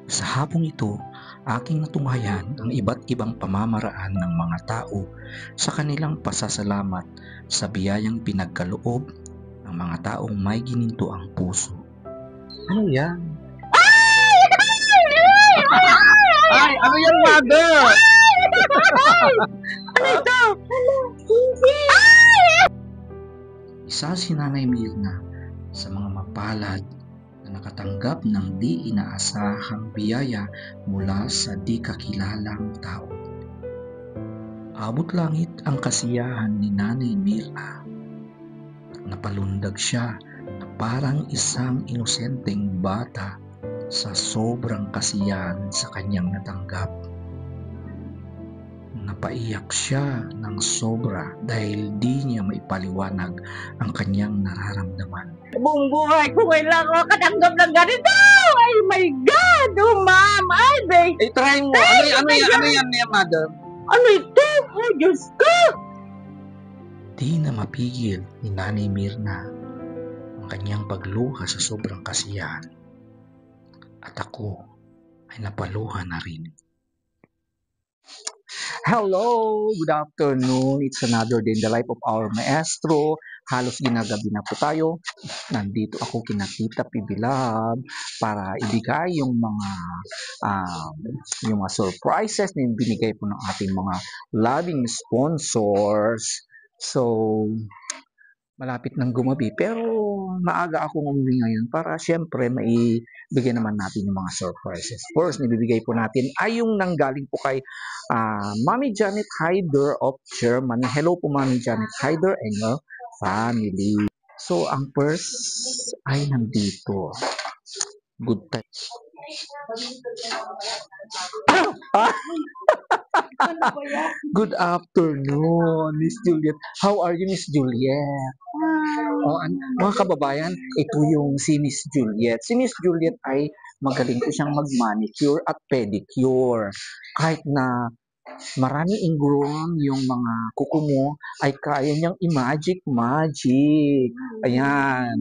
Sa hapong ito, aking natunghayan ang iba't ibang pamamaraan ng mga tao sa kanilang pasasalamat sa biyayang pinagkaloob ng mga taong may gininto ang puso. Ano yan? Ay, ano yan, mother? Ano ito? Isa si Nanay Mirna sa mga mapalad na nakatanggap ng di inaasahang biyaya mula sa di kakilalang tao. Abot langit ang kasiyahan ni Nanay Mirna at napalundag siya na parang isang inosenteng bata sa sobrang kasiyahan sa kanyang natanggap. Napaiyak siya ng sobra dahil di niya maipaliwanag ang kanyang nararamdaman. Buong buhay ko kailangan ko makatanggap ng ganito! Oh my God! Oh, ma'am! Ay, babe! Try mo. Ano yan, mother? Ano ito? Ay, Diyos ko! Di na mapigil ni Nanay Mirna ang kanyang pagluha sa sobrang kasiyahan. At ako ay napaluha na rin. Hello! Good afternoon! It's another day in the life of our maestro. Halos ginagabi na po tayo. Nandito ako kina Tita Pibilab para ibigay yung mga surprises na binigay po ng ating mga loving sponsors. So, malapit nang gumabi pero maaga akong umuwi ngayon para syempre maibigay naman natin yung mga surprises. First, nibibigay po natin ay yung nanggaling po kay Mami Janet Hyder of Germany. Hello po Mami Janet Hyder and your family. So, ang first ay nandito. Good touch. Good afternoon, Miss Juliet. How are you, Miss Juliet? Mga kababayan, ito yung si Miss Juliet. Si Miss Juliet ay magaling po siyang mag-manicure at pedicure. Kahit na marami ingrown yung mga kuko mo, ay kaya niyang i-magic. Ayan.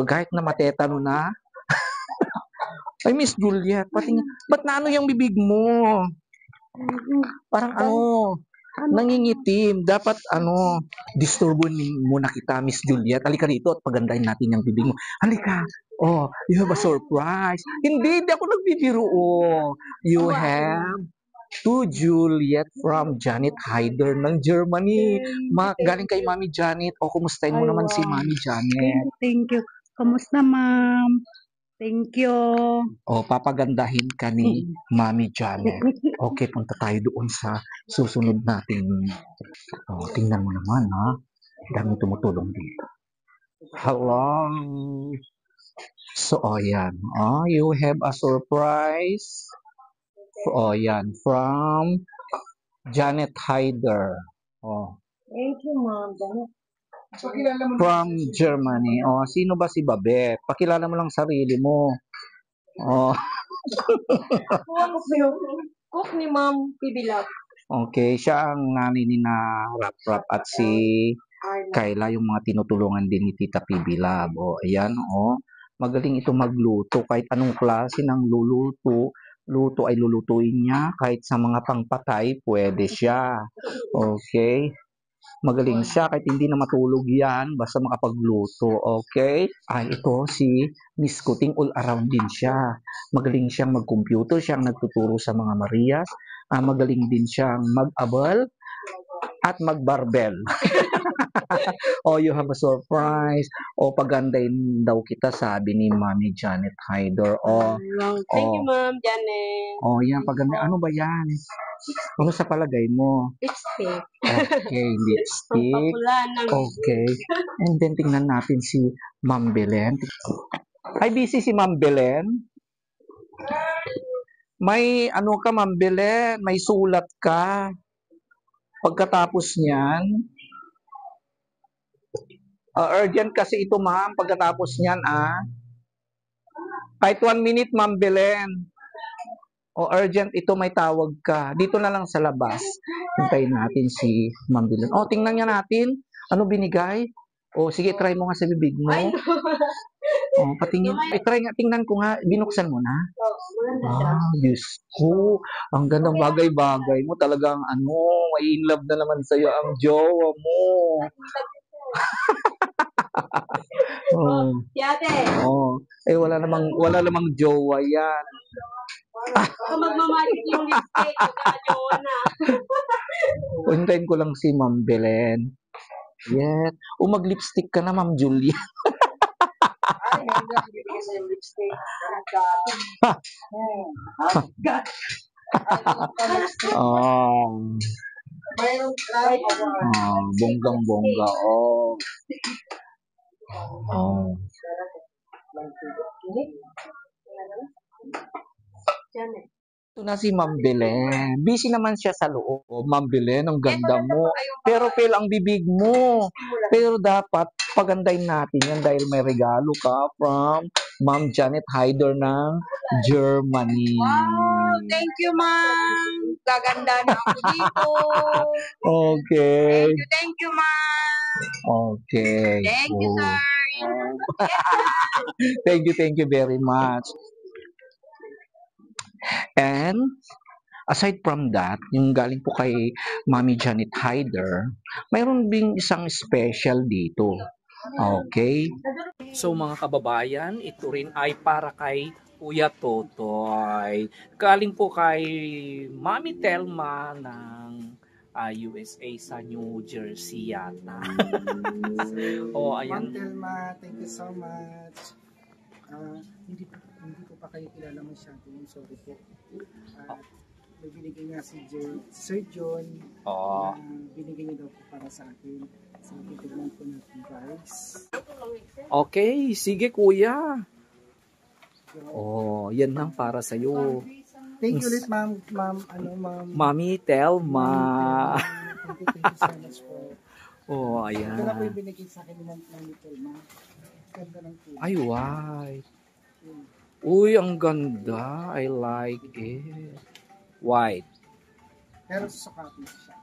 Kahit na matetano na. Ay, Miss Juliet, pati nga, ba't na ano yung bibig mo? Parang nangingitim. Dapat disturbuin muna kita, Miss Juliet. Halika dito at pagandahin natin yung bibig mo. Halika. Oh, you have a surprise. Hindi ako nagbibiro. You have to Juliet from Janet Hyder ng Germany. Galing kay Mami Janet. O, kumustahin mo naman si Mami Janet? Thank you. Kamusta, ma'am? Thank you. O, papagandahin ka ni Mami Janet. Okay, punta tayo doon sa susunod natin. Tingnan mo naman, ha? Dami tumutulong dito. Hello. So, yan. You have a surprise. Yan. From Janet Hyder. Thank you, ma'am. From Germany. Sino ba si Babette? Pakilala mo lang sarili mo. Cook ni Ma'am Pibilab. Okay, siya ang nanay ni na Rap at si Kayla, yung mga tinutulungan din ni Tita Pibilab. Ayan, magaling ito magluto. Kahit anong klase ng luto ay lulutuin niya. Kahit sa mga pangpatay, pwede siya. Okay. Magaling siya kahit hindi na matulog yan, basta makapagluto. Okay? Ito si Miss Kuting, all around din siya. Magaling siyang mag-computer, siyang nagtuturo sa mga Marias. Magaling din siyang mag-abal at mag-barbell. You have a surprise. Pagandahin daw kita, sabi ni Mami Janet Hyder. Thank you, Ma'am Janet. Yan, pagandahin. Ano ba yan? Ano sa palagay mo? Lipstick. Okay, lipstick. Okay. And then tingnan natin si Ma'am Belen. Ay, busy si Ma'am Belen. May ka, Ma'am Belen? May sulat ka. Pagkatapos niyan, urgent kasi ito, ma'am. Pagkatapos niyan, kahit 1 minute, Ma'am Belen. Urgent ito, may tawag ka. Dito na lang sa labas. Hintayin natin si Ma'am Belen. Tingnan niya natin. Ano binigay? Sige, try mo nga sa bibig mo. Oh, patingin. Try nga, tingnan ko nga. Binuksan mo na? Diyos ko. Ang gandang bagay-bagay mo. Talagang ano, may in love na naman sa'yo ang jowa mo. Oh. Oh. Wala namang jowa yan. Baka magmamagic yung lipstick. Magkakajowa na. Hintayin ko lang si Ma'am Belen. Yes. Mag-lipstick ka na, Ma'am Julia. Ay, hindi ako bibigyan sa yung lipstick. Oh. Mayroong try. Bonggang-bongga. Oh. Oh. Ito na si Ma'am Belen. Busy naman siya sa loob. Ma'am Belen, ang ganda mo. Pero fail ang bibig mo. Pero dapat pagandahin natin yan dahil may regalo ka from Ma'am Janet Hyder ng Germany. Wow, thank you, ma'am. Gaganda na ako dito. Okay. Thank you, ma'am. Okay. Thank you, sir. Thank you very much. And aside from that, yung galing po kay Mami Janet Hyder, mayroon ding isang special dito. Okay? So mga kababayan, ito rin ay para kay Kuya Totoy. Galing po kay Mami Telma ng USA sa New Jersey yata. Oh, ayan. Ma'am Telma, thank you so much. Hindi ko pa kayo kilala masyado. Sorry po. May binigay nga si Sir John. Oh. Binigay niya daw po para sa akin. So, titignan po natin, guys. Okay, sige kuya. Oh, yan lang para sa iyo. Thank you ulit, ma'am. Mami Telma. Thank you so much po. Oh, Ito na po ayan. yung binigay sa akin ni Mami Telma. Ganda ng po. Ay, white. Uy, ang ganda. I like it. White. Pero susukatin siya.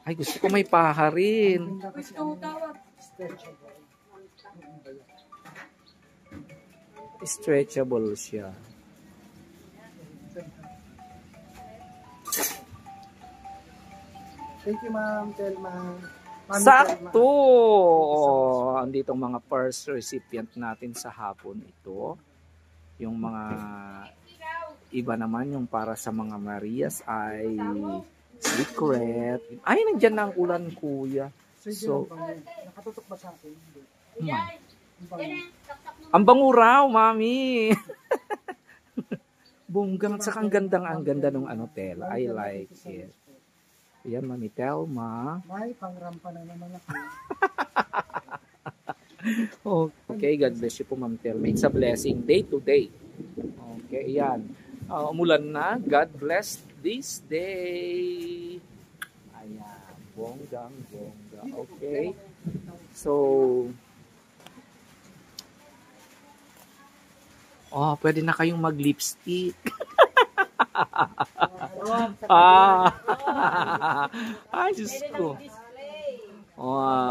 Ay, gusto ko may paha rin. Ang ganda kasi stretchable. Stretchable siya. Thank you, Ma'am Telma. Mami Sakto! Telma. Oh, andito ang mga first recipient natin sa hapon ito. Yung mga iba naman, yung para sa mga Marias ay secret. Ay, nandyan na ang ulan, kuya. So, nakatutok ba sa akin? Ang bango raw, mami. Bonggang, saka ang ganda ng ano, tela. I like it. Yan, Mami Telma. May pangrampa na naman ako. Okay, God bless you po, Ma'am Telma. It's a blessing day to day. Okay, yan. Umulan na. God bless this day. Ayan, bonggang. Okay. So, pwede na kayong mag-lipstick. Ay, Diyos ko.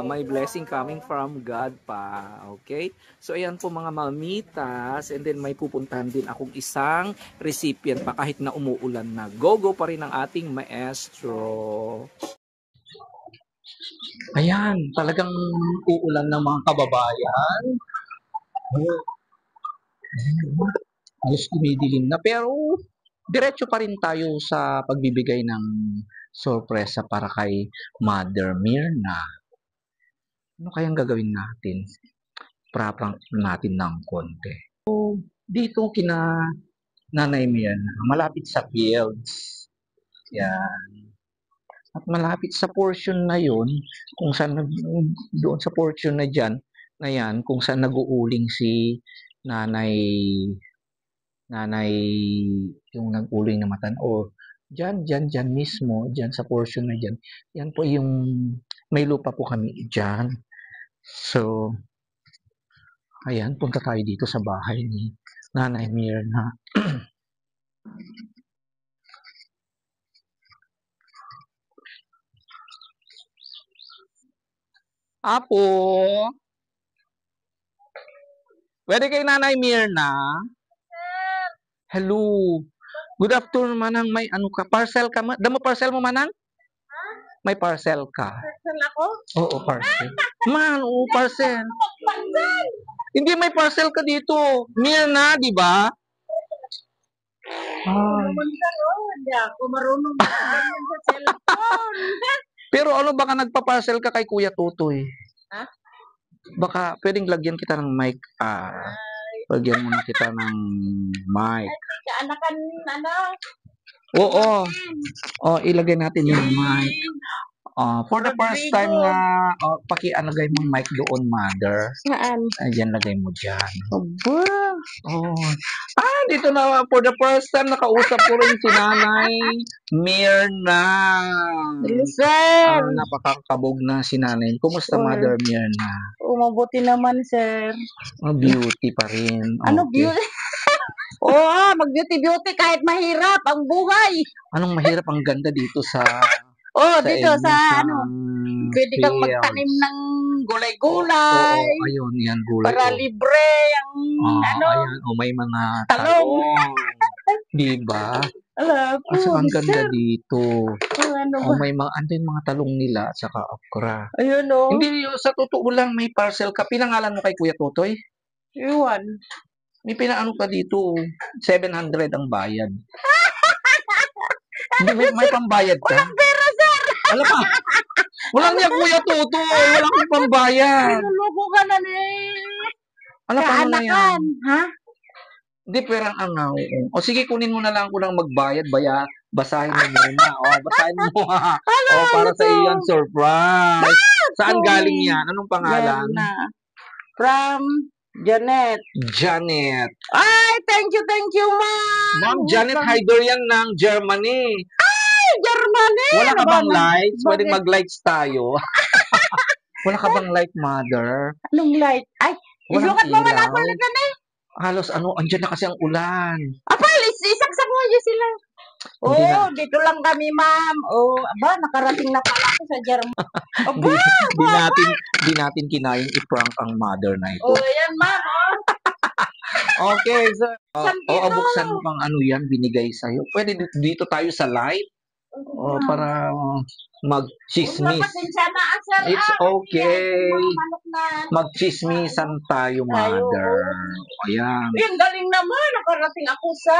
May blessing coming from God pa. Okay? So, ayan po mga mamitas. And then, may pupuntahan din akong isang recipient pa kahit na umuulan na. Go pa rin ang ating maestro. Ayan, talagang uulan ng mga kababayan. Diyos, dumidilim na. Pero, diretso pa rin tayo sa pagbibigay ng sorpresa para kay Mother Mirna. Ano kayang gagawin natin? Pra-prank natin ng konti. So, dito kina Nanay Mirna, malapit sa fields. Yan. At malapit sa portion na yon, kung saan doon sa portion na dyan, na yan, kung saan nag-uuling si Nanay yung nag-uling na matan o dyan mismo, dyan sa portion na dyan, yan po yung may lupa po kami dyan. So, ayan, punta tayo dito sa bahay ni Nanay Mirna. Apo! Pwede kay Nanay Mirna? Hello. Good afternoon, Manang. May ano ka? Parcel ka? Damo parcel mo, Manang? May parcel ka? Parcel ako? Oo, parcel. Man, oo, parcel. Parcel! Hindi, may parcel ka dito. Mirna, di ba? Ay. Naman ka, oh. Hindi ako marunong ganyan sa cellphone. Pero ano, baka nagpa-parcel ka kay Kuya Tutoy? Ha? Baka pwedeng lagyan kita ng mic. Lagyan mo na kita ng mic. Kaanakan, ano? Oo. Oh, ilagay natin yung mic. For the first time na, paki-alagay mo yung mic doon, Mother. Saan? Ayan, lagay mo dyan. Aba. Oh. Dito na, for the first time, nakausap ko rin si Nanay Mirna. Hello, sir. Napakakabog na si Nanay. Kumusta, Sir. Mother Mirna? Mabuti naman, sir. Beauty pa rin. Ano Okay. beauty? Oo, mag-beauty-beauty kahit mahirap ang buhay. Anong mahirap ang ganda dito sa Dito inyo, sa ano, pwede kang field. magtanim ng Oo, gulay-gulay. ayun, yan, gulay. Para libre ang ano. Ayan, may mga Talong. Diba? Ala po, At saka ang ganda sir. dito. Ano ba? May mga talong nila at saka okra. Ayun o. Hindi, sa totoo lang, may parcel ka. Pinangalan mo kay Kuya Totoy? Iwan. May pinaano ka dito. 700 ang bayad. Hindi, may pambayad ka? Walang pera, sir. Wala pa. Wala niya Kuya Totoy. Wala kang pambayad. Naluloko ka na ni Ano pa mo na yan? kaanakan. Ha? Hindi, perang angaw. O sige, kunin mo na lang ako ng magbayad. Basahin mo muna. Basahin mo ha. Para sa iyan, surprise. Saan galing yan? Anong pangalan? Yan na. From Janet. Janet. Ay, thank you, ma'am. Ma'am, Janet Hyder yan ng Germany. Ay, Germany. Wala ka Ano bang ba? likes? Pwedeng Bakit? mag-likes tayo. Wala ka bang like, Mother? Anong light? Ay, Walang ilukat mo man ilaw. ako na ganun. Halos andyan na kasi ang ulan. Apal, isaksak mo dyan sila. Hindi na. Dito lang kami, ma'am. Nakarating na pala ako sa Germany. Di natin kinayang i-prank ang mother na ito. Ayan, ma'am. Okay, so, Sandito. buksan mo kang ano yan, binigay sa'yo. Pwede dito tayo sa live, para mag-chismis. Pasensya na, sir. It's okay. Manok na. Mag-chismisan tayo, mother. Ayan. Ang galing naman. Nakarating ako sa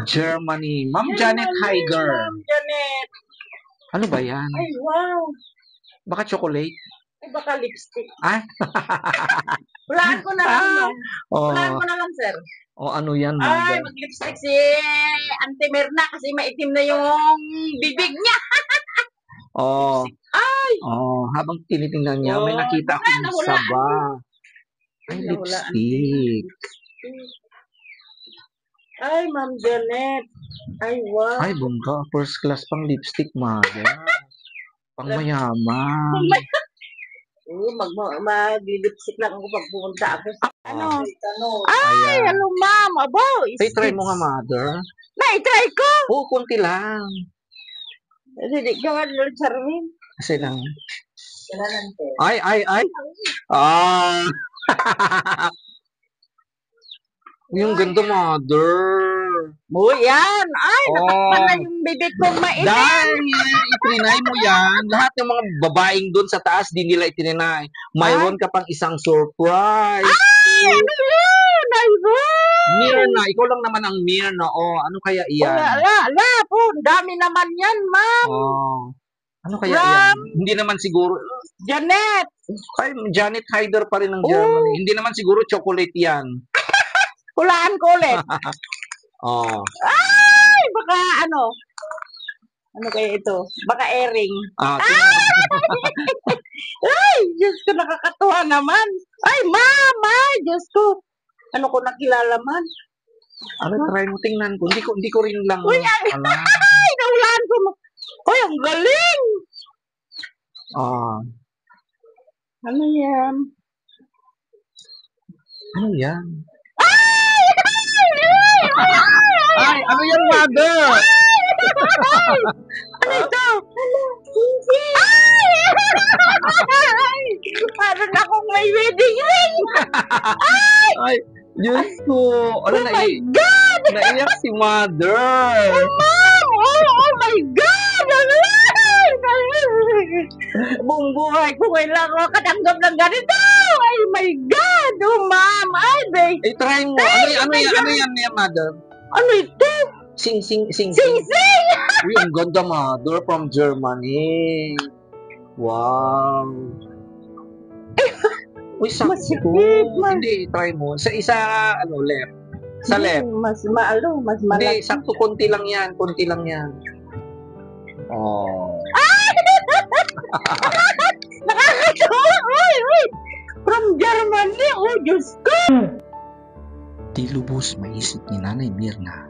Germany. Ma'am Janet Hyder. Ma'am Janet. Ano ba yan? Ay, wow. Baka chocolate? Ay, baka lipstick. Ay? Hulaan ko na lang. Hulaan ko na lang, sir. Ano yan, Ay, mother? mag-lipstick si Auntie Mirna kasi maitim na yung bibig niya. Ay! Habang tinitingnan niya, may nakita akong nahulaan. saba. Ay, Nahulaan. lipstick. Ay, Ma'am Janet. Ay, wow. Ay, bongga. First class pang lipstick, mother. Pang mayaman. Mag-lipstick lang ako pag pumunta ako sa Ano? Ay, Ayan. hello, ma'am. Abo, Ay, try mo nga, mother. Na-try ko. Kunti lang. Hindi ka nga, Lord Charmin. Kasi lang. Kailangan ko. Ay. Yung ganda, mother. Yan. Ay, natakpan na yung bibig kong mainit. Dahil itrinay mo yan, lahat ng mga babaeng doon sa taas, di nila itrinay. Mayroon ka pang isang surprise. Ay, ano yun? Ay, wow. Mirna, ikaw lang naman ang Mirna. Ano kaya iyan? Ala po. Dami naman yan, ma'am. Ano kaya iyan? Hindi naman siguro. Janet. Ay, Janet Hyder pa rin ng Germany. Hindi naman siguro chocolate yan. Hulaan ko ulit. Ay, baka ano? Ano kaya ito? Baka airing. Ay, Diyos ko, nakakatuwa naman. Ay, mama, Diyos ko. Ano ko nakilala man? Try mo, tingnan ko. Hindi ko rin lang. Uy, ay, nahulaan ko. Uy, ang galing. Ano yan? Ano yan? Ay, ano yan, mother? Ano ito? Ay! Parang akong may wedding ring. Ay, Diyos ko. Ala, Oh my God! naiyak si mother. Ma'am! Oh my God! Buong buhay ko kailangan makatanggap ng ganito! Oh my God! Oh, ma'am! Ay, babe! Try mo. Ano yan, mother? Ano ito? Sing. Sing-sing! Uy, ang ganda, mother, from Germany. Wow. Uy, sakto. Masikip, Hindi, try mo. Sa isa, left. Sa left. Mas mas Hindi, malaki. sakto, konti lang yan. Oh. Nakakatawa! Uy! From Germany! Oh, Diyos ko! Di lubos maisip ni Nanay Mirna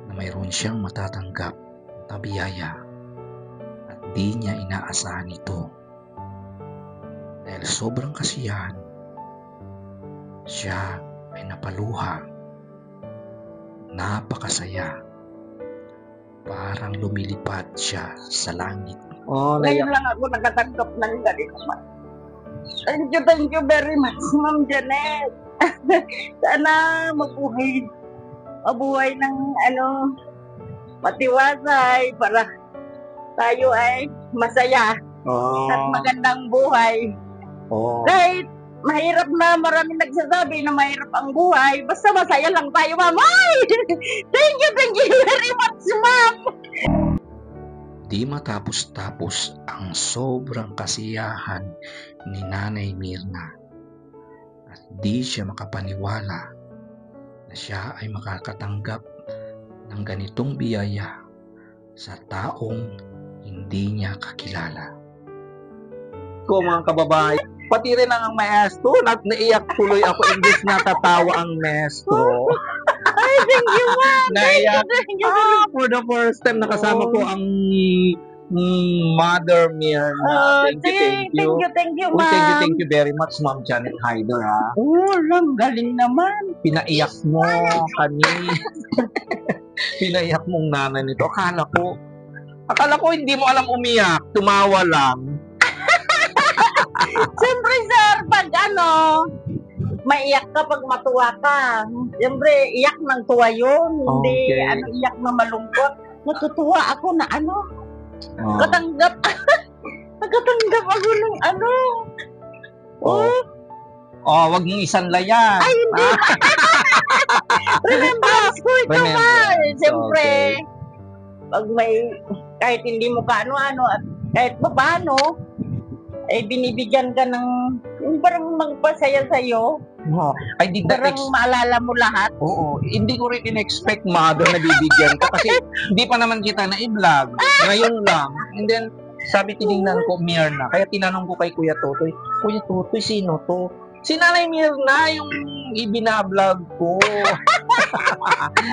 na mayroon siyang matatanggap na biyaya at di niya inaasahan ito. Dahil sobrang kasiyahan, siya ay napaluha. Napakasaya. Parang lumilipad siya sa langit. Oh, Ngayon lang ako nakatanggap ng ganito, ma'am. Thank you very much, Ma'am Janet. Sana mabuhay ng matiwasay para tayo ay masaya at magandang buhay. Kahit mahirap na maraming nagsasabi na mahirap ang buhay, basta masaya lang tayo, ma'am. Ay! Thank you very much, ma'am. Di matapos-tapos ang sobrang kasiyahan ni Nanay Mirna at di siya makapaniwala na siya ay makakatanggap ng ganitong biyaya sa taong hindi niya kakilala. Ko mga kababayan, pati rin ang maestro, naiyak tuloy ako imbes natatawa ang maestro. Ay, thank you, ma'am. Naiyak. Thank you. For the first time nakasama ko ang Mother Mirna. Thank you, Thank you, Uy, ma'am. thank you very much, Ma'am Janet Hyder, ha. Oh, lang, galing naman. Pinaiyak mo kami. Pinaiyak mong nanay nito. Akala ko hindi mo alam umiyak. Tumawa lang. Siyempre, sir, pag maiyak ka pag matuwa ka. Siyempre, iyak ng tuwa yun. Hindi, Okay. iyak na malungkot. Natutuwa ako na Oh. nakatanggap ako ng Wag mong isanlayan. Ay, hindi. Remembrance ko ito, Remembrance, man. Siyempre, okay. pag kahit hindi mo kaano-ano at kahit pa paano, ay binibigyan ka ng yung parang magpasaya sa'yo. I did not Parang maalala mo lahat. Oo, hindi ko rin in-expect, mother, na bibigyan ka kasi hindi pa naman kita na i-vlog. Ngayon lang. And then, sabi tinignan ko, Mirna. Kaya tinanong ko kay Kuya Totoy, sino to? Si Nanay Mirna, yung ibinablog ko.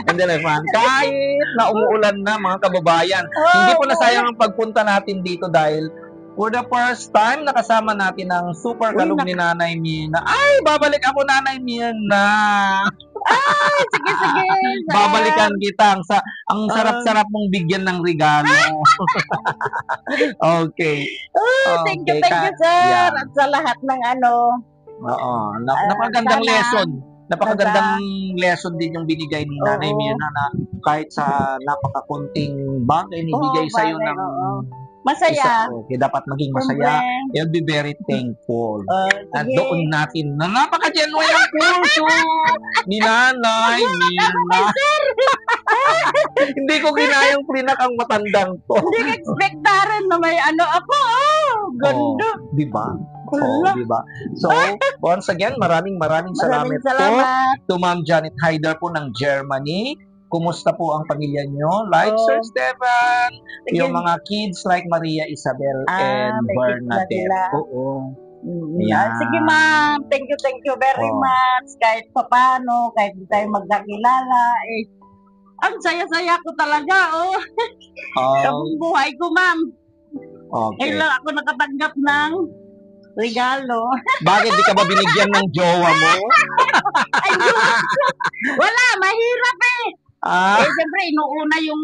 And then I found, kahit na umuulan na mga kababayan, hindi po nasayang ang pagpunta natin dito dahil for the first time, nakasama natin ang super kalog ni Nanay Mirna. Ay, babalik ako, Nanay Mirna. Ay, sige. Babalikan kita. Ang sarap-sarap mong bigyan ng regalo. Okay. Thank you, Okay, sir. yeah. At sa lahat ng Oo. Napakagandang sana- lesson. Napakagandang lesson din yung binigay ni Nanay Oo. Mirna na kahit sa napakakunting bagay, nibigay Oo, sa'yo bagay, ng oo. Masaya. Okay, dapat maging masaya. You'll be very thankful. At Sige. doon natin na napaka-genuine ang kurso ni Nanay Mirna. Hindi ko ginayang prinak ang matandang to. Hindi ka expectaran na may ako. Ganda. Di ba? Wala. Di ba? So, once again, maraming Maraming salamat po salamat. to Ma'am Janet Hyder po ng Germany. Kumusta po ang pamilya nyo? Like Oh. Sir Stefan, Sige. yung mga kids like Maria Isabel and may kids na Bernadette. sila. Oo. Yeah. Sige, ma'am. Thank you very Oh. much. Kahit paano, kahit hindi tayo magkakilala, ang saya-saya ko talaga, Sa buong buhay ko, ma'am. Okay. Ngayon lang ako nakatanggap ng regalo. Bakit di ka ba binigyan ng jowa mo? Ay, Diyos! Wala, mahirap Ah, Siyempre, inuuna yung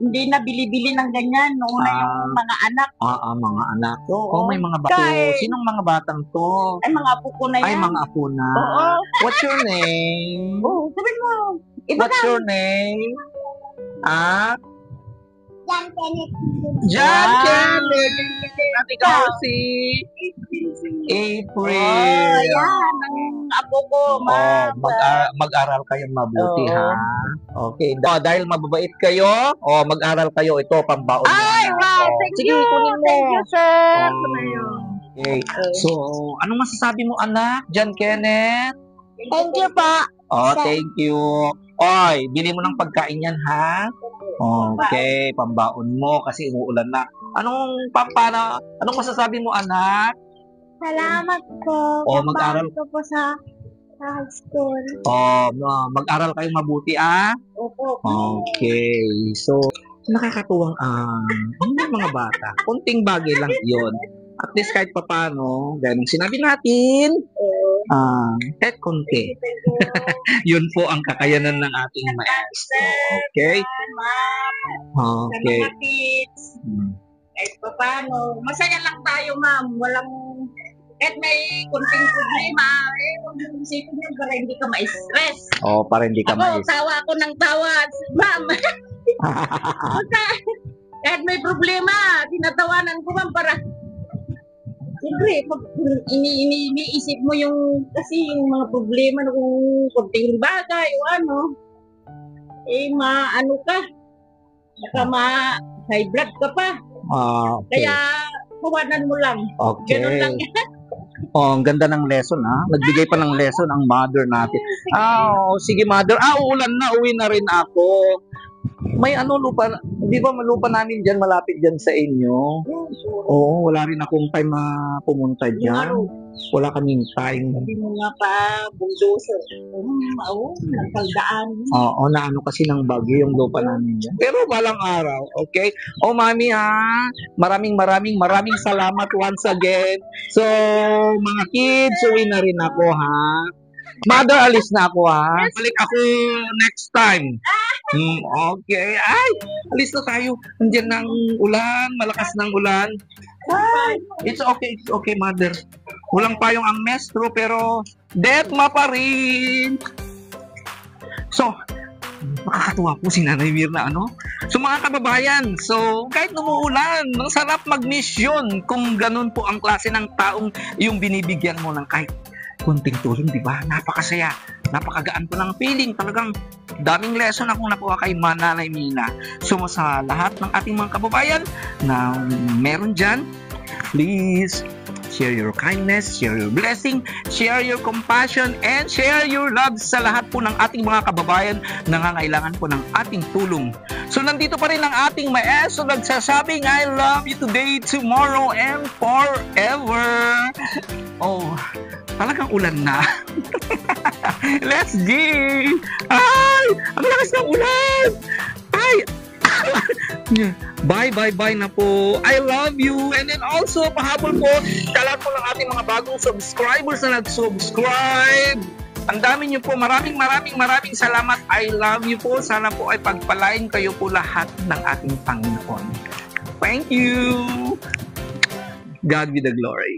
hindi na bili-bili ng ganyan. Noon na yung mga anak. Mga anak. Oo. May mga bata. Kahit- Sinong mga batang to? Ay, mga apo ko na yan. Ay, mga apo na. Oo. What's your name? Oo, sabi mo. Iba What's na. your name? John Kenneth. John Wow. Kenneth! At ikaw si April. Oh, yan. Ang apo ko, ma'am. Mag-aral kayong mabuti, Oo. ha? Okay. Dahil mababait kayo, mag-aral kayo. Ito, pambaon nyo, Ay, anak. wow. Thank Sige, you. kunin mo. Thank you, sir. Okay. So, anong masasabi mo, anak? John Kenneth? Thank you po. Thank you. Oy, bili mo ng pagkain yan, ha? Okay, pambaon mo kasi umuulan na. Anong masasabi mo, anak? Salamat po. Mag-aral. Ko po sa high school. Mag-aral kayo mabuti, ah? Opo. Okay. So, nakakatuwang yung mga bata. Kunting bagay lang yon. At least kahit papano, ganun sinabi natin, kahit konti. Yun po ang kakayanan ng ating maestro. Okay? Ma'am. Okay. Sa mga kids. Kahit pa paano. Masaya lang tayo, ma'am. Walang, kahit may kunting problema, huwag mong isipin yun para hindi ka ma-stress. Para hindi ka Ako, tawa ako ng tawa. Ma'am, kahit may problema, tinatawanan ko, ma'am, para siyempre, pag iniisip mo yung, kasi yung mga problema na kung kunting bagay o ano, ano ka, baka high blood ka pa. Okay. Kaya, kawanan mo lang. Okay. Ganun lang. Ang ganda ng lesson, ha? Nagbigay pa ng lesson ang mother natin. Sige, mother. Uulan na, uwi na rin ako. May lupa, di ba lupa namin dyan, malapit dyan sa inyo? Oo, wala rin akong time na pumunta dyan. Wala kaming time. Hindi mo nga pa bulldozer. Nagkaldaan. Na kasi ng bagyo yung lupa namin dyan. Pero balang araw, okay? Mami, ha? Maraming salamat once again. So, mga kids, uwi na rin ako, ha? Mother, alis na ako, ha? Balik ako next time. Okay. Ay, alis na tayo. Nandiyan ng ulan, malakas ng ulan. It's okay, mother. Walang payong ang maestro, pero deadma pa rin. So, nakakatuwa po si Nanay Mirna, So, mga kababayan, kahit umuulan, ang sarap mag-mission kung ganun po ang klase ng taong yung binibigyan mo ng kahit kunting tulong, di ba? Napakasaya. Napakagaan po ng feeling. Talagang daming lesson akong nakuha kay Nanay Mina. So, sa lahat ng ating mga kababayan na meron dyan, please share your kindness, share your blessing, share your compassion, and share your love sa lahat po ng ating mga kababayan na nangangailangan po ng ating tulong. So, nandito pa rin ang ating maestro nagsasabing, I love you today, tomorrow, and forever. Talagang ulan na. Let's go! Ay! Ang lakas ng ulan! Ay! Bye na po. I love you. And then also, pahabol po, kalat po ng ating mga bagong subscribers na nag-subscribe. Ang dami niyo po. Maraming salamat. I love you po. Sana po ay pagpalain kayo po lahat ng ating Panginoon. Thank you. God be the glory.